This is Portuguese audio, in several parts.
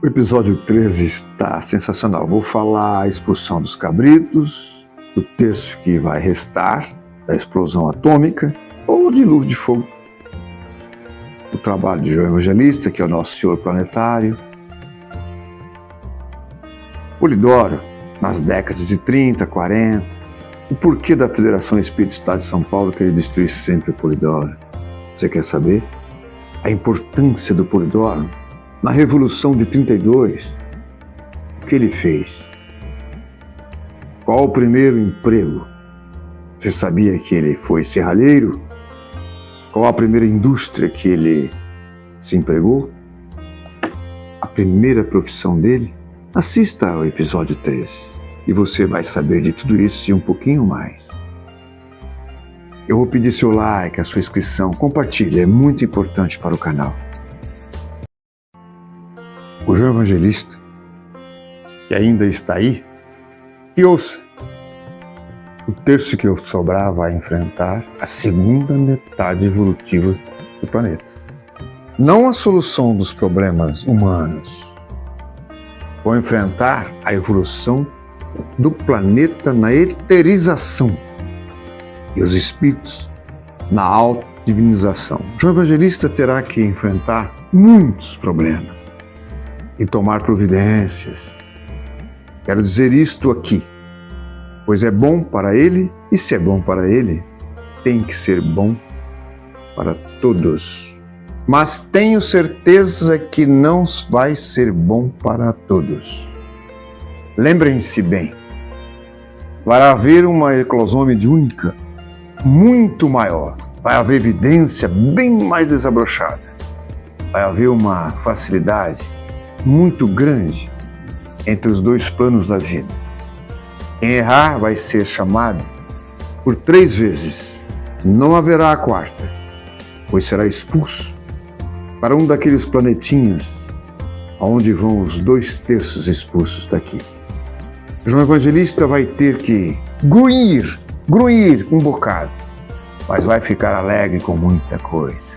O episódio 13 está sensacional. Vou falar a expulsão dos cabritos, do terço que vai restar, da explosão atômica ou dilúvio de fogo. O trabalho de João Evangelista, que é o nosso Senhor planetário. Polidoro, nas décadas de 30, 40. O porquê da Federação Espírita do Estado de São Paulo querer destruir sempre o Polidoro. Você quer saber? A importância do Polidoro na Revolução de 32, o que ele fez? Qual o primeiro emprego? Você sabia que ele foi serralheiro? Qual a primeira indústria que ele se empregou? A primeira profissão dele? Assista ao episódio 13 e você vai saber de tudo isso e um pouquinho mais. Eu vou pedir seu like, a sua inscrição, compartilhe, é muito importante para o canal. O João Evangelista, que ainda está aí, e ouça, o terço que sobrar vai enfrentar a segunda metade evolutiva do planeta. Não a solução dos problemas humanos. Vou enfrentar a evolução do planeta na eterização e os espíritos na autodivinização. João Evangelista terá que enfrentar muitos problemas e tomar providências. Quero dizer isto aqui, pois é bom para ele, e se é bom para ele, tem que ser bom para todos. Mas tenho certeza que não vai ser bom para todos. Lembrem-se bem, vai haver uma eclosão mediúnica muito maior, vai haver evidência bem mais desabrochada, vai haver uma facilidade muito grande entre os dois planos da vida. Quem errar vai ser chamado por 3 vezes. Não haverá a quarta, pois será expulso para um daqueles planetinhas aonde vão os 2 terços expulsos daqui. João Evangelista vai ter que grunhir um bocado, mas vai ficar alegre com muita coisa.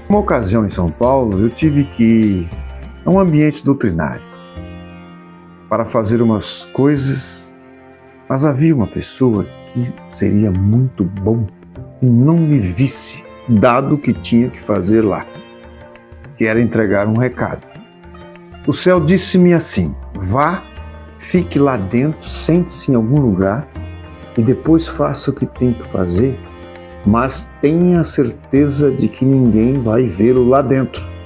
Uma ocasião em São Paulo, eu tive que ir a um ambiente doutrinário para fazer umas coisas, mas havia uma pessoa que seria muito bom que não me visse, dado o que tinha que fazer lá, que era entregar um recado. O céu disse-me assim: vá, fique lá dentro, sente-se em algum lugar e depois faça o que tem que fazer, mas tenha certeza de que ninguém vai vê-lo lá dentro.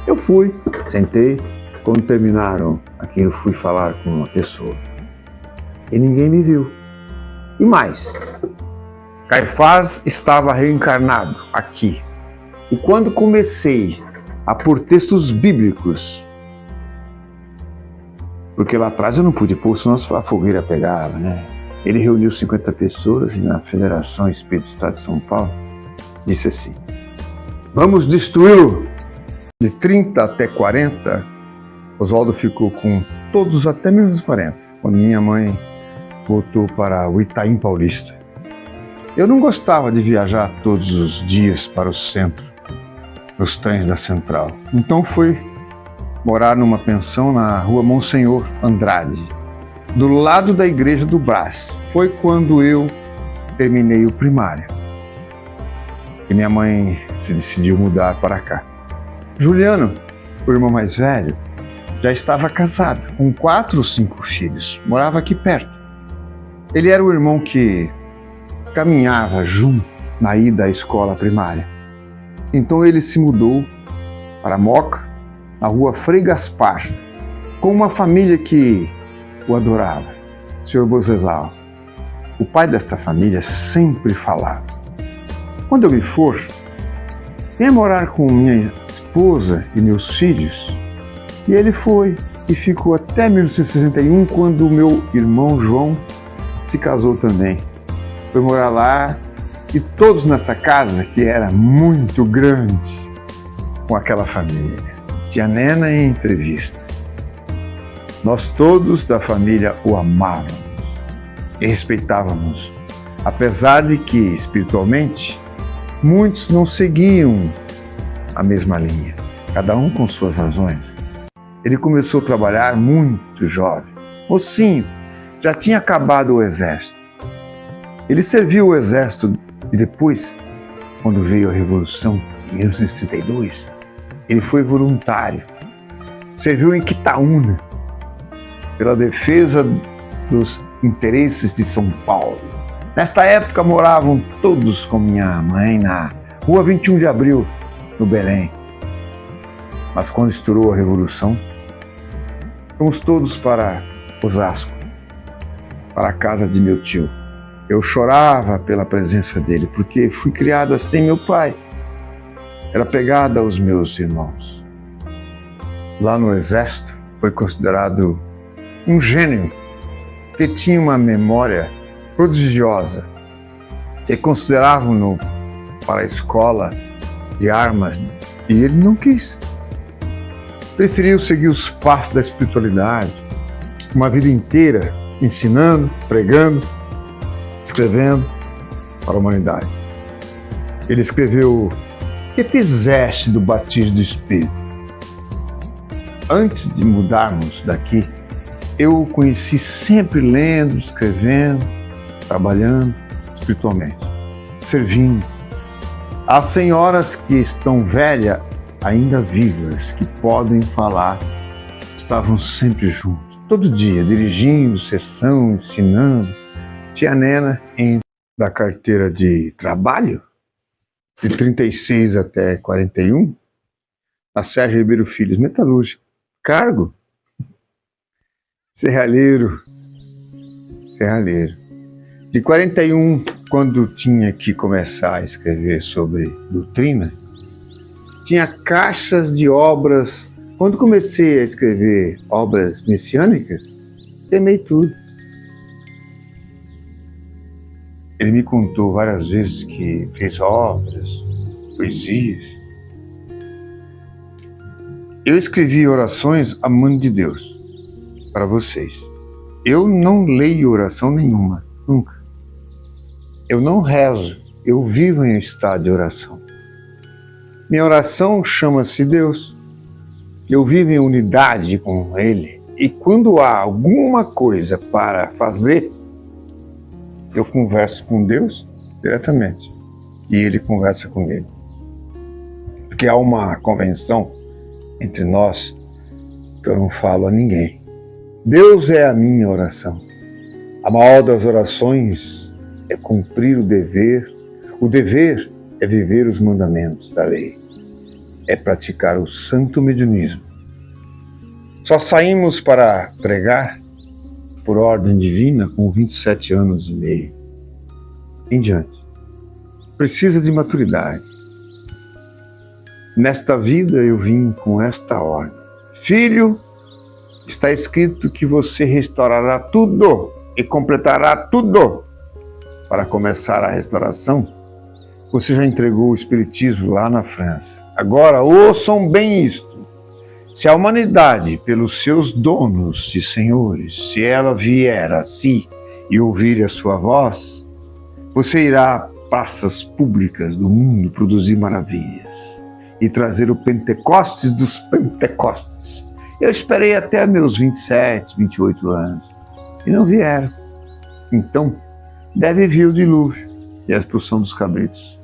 Eu fui, sentei, quando terminaram aquilo fui falar com uma pessoa e ninguém me viu. E mais, Caifás estava reencarnado aqui. E quando comecei a pôr textos bíblicos, porque lá atrás eu não pude pôr, senão a fogueira pegava, né? Ele reuniu 50 pessoas e na Federação Espírita do Estado de São Paulo disse assim: vamos destruí-lo. De 30 até 40, Oswaldo ficou com todos até menos 40, quando minha mãe voltou para o Itaim Paulista. Eu não gostava de viajar todos os dias para o centro, nos trens da Central. Então fui morar numa pensão na rua Monsenhor Andrade, do lado da igreja do Brás. Foi quando eu terminei o primário e minha mãe se decidiu mudar para cá. Juliano, o irmão mais velho, já estava casado, com 4 ou 5 filhos, morava aqui perto. Ele era o irmão que caminhava junto na ida à escola primária. Então ele se mudou para Moca, na rua Frei Gaspar, com uma família que o adorava, o Sr. Boseslau. O pai desta família sempre falava: quando eu me for, venha morar com minha esposa e meus filhos. E ele foi e ficou até 1961, quando o meu irmão João se casou também. Foi morar lá e todos nesta casa, que era muito grande, com aquela família. Tia Nena em entrevista. Nós todos da família o amávamos e respeitávamos, apesar de que, espiritualmente, muitos não seguiam a mesma linha, cada um com suas razões. Ele começou a trabalhar muito jovem. Mocinho, já tinha acabado o exército. Ele serviu o exército e depois, quando veio a Revolução, em 1932, ele foi voluntário. Serviu em Quitaúna, pela defesa dos interesses de São Paulo. Nesta época moravam todos com minha mãe na Rua 21 de Abril, no Belém. Mas quando estourou a Revolução, fomos todos para Osasco, para a casa de meu tio. Eu chorava pela presença dele, porque fui criado assim. Meu pai era apegado aos meus irmãos. Lá no Exército, foi considerado um gênio, que tinha uma memória prodigiosa, que consideravam-no para a escola de armas, e ele não quis. Preferiu seguir os passos da espiritualidade, uma vida inteira ensinando, pregando, escrevendo para a humanidade. Ele escreveu: "Que fizeste do batismo do Espírito?" Antes de mudarmos daqui, eu o conheci sempre lendo, escrevendo, trabalhando espiritualmente, servindo. As senhoras que estão velhas, ainda vivas, que podem falar, estavam sempre juntos, todo dia, dirigindo, sessão, ensinando. Tia Nena, da carteira de trabalho, de 36 até 41, a Sérgio Ribeiro Filhos, metalúrgico, cargo, serralheiro. De 41, quando tinha que começar a escrever sobre doutrina, tinha caixas de obras. Quando comecei a escrever obras messiânicas, temei tudo. Ele me contou várias vezes que fez obras, poesias. Eu escrevi orações à mão de Deus para vocês. Eu não leio oração nenhuma, nunca. Eu não rezo, eu vivo em estado de oração. Minha oração chama-se Deus. Eu vivo em unidade com Ele. E quando há alguma coisa para fazer, eu converso com Deus diretamente. E Ele conversa comigo. Porque há uma convenção entre nós que eu não falo a ninguém. Deus é a minha oração. A maior das orações é cumprir o dever. O dever é viver os mandamentos da lei. É praticar o santo mediunismo. Só saímos para pregar por ordem divina com 27 anos e meio em diante. Precisa de maturidade. Nesta vida eu vim com esta ordem. Filho, está escrito que você restaurará tudo e completará tudo. Para começar a restauração, você já entregou o Espiritismo lá na França. Agora, ouçam bem isto. Se a humanidade, pelos seus donos e senhores, se ela vier a si e ouvir a sua voz, você irá a praças públicas do mundo produzir maravilhas e trazer o Pentecostes dos Pentecostes. Eu esperei até meus 27, 28 anos e não vieram. Então, deve vir o dilúvio e a expulsão dos cabritos.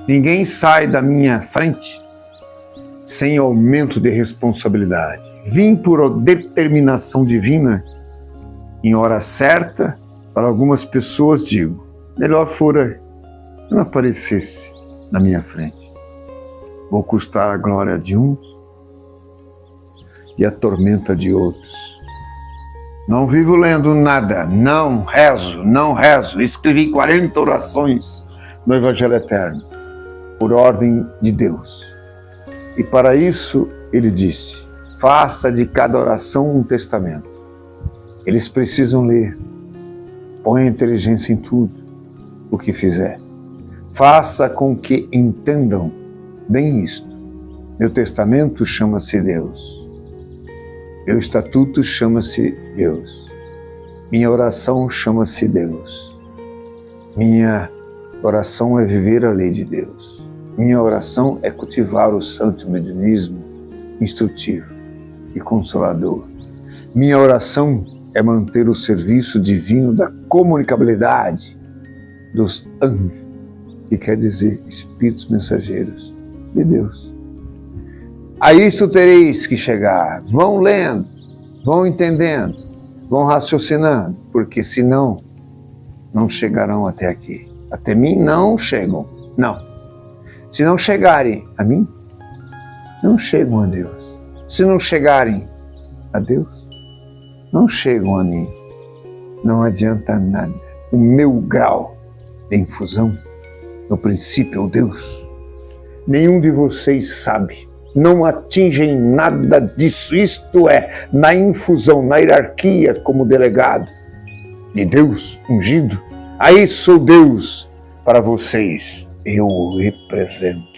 Ninguém sai da minha frente sem aumento de responsabilidade. Vim por determinação divina, em hora certa, para algumas pessoas digo, melhor fora que não aparecesse na minha frente. Vou custar a glória de uns e a tormenta de outros. Não vivo lendo nada, não rezo. Escrevi 40 orações no Evangelho Eterno, por ordem de Deus. E para isso, ele disse, faça de cada oração um testamento. Eles precisam ler. Põe inteligência em tudo o que fizer. Faça com que entendam bem isto. Meu testamento chama-se Deus. Meu estatuto chama-se Deus. Minha oração chama-se Deus. Minha oração é viver a lei de Deus. Minha oração é cultivar o santo mediunismo instrutivo. e Consolador. Minha oração é manter o serviço divino da comunicabilidade dos anjos, que quer dizer espíritos mensageiros de Deus. A isto tereis que chegar. Vão lendo, vão entendendo, vão raciocinando, porque senão não chegarão até aqui. Até mim não chegam, não. Se não chegarem a mim, não chegam a Deus. Se não chegarem a Deus, não chegam a mim. Não adianta nada. O meu grau de infusão, no princípio, é Deus. Nenhum de vocês sabe. Não atingem nada disso. Isto é, na infusão, na hierarquia como delegado de Deus ungido. Aí sou Deus para vocês. Eu o represento.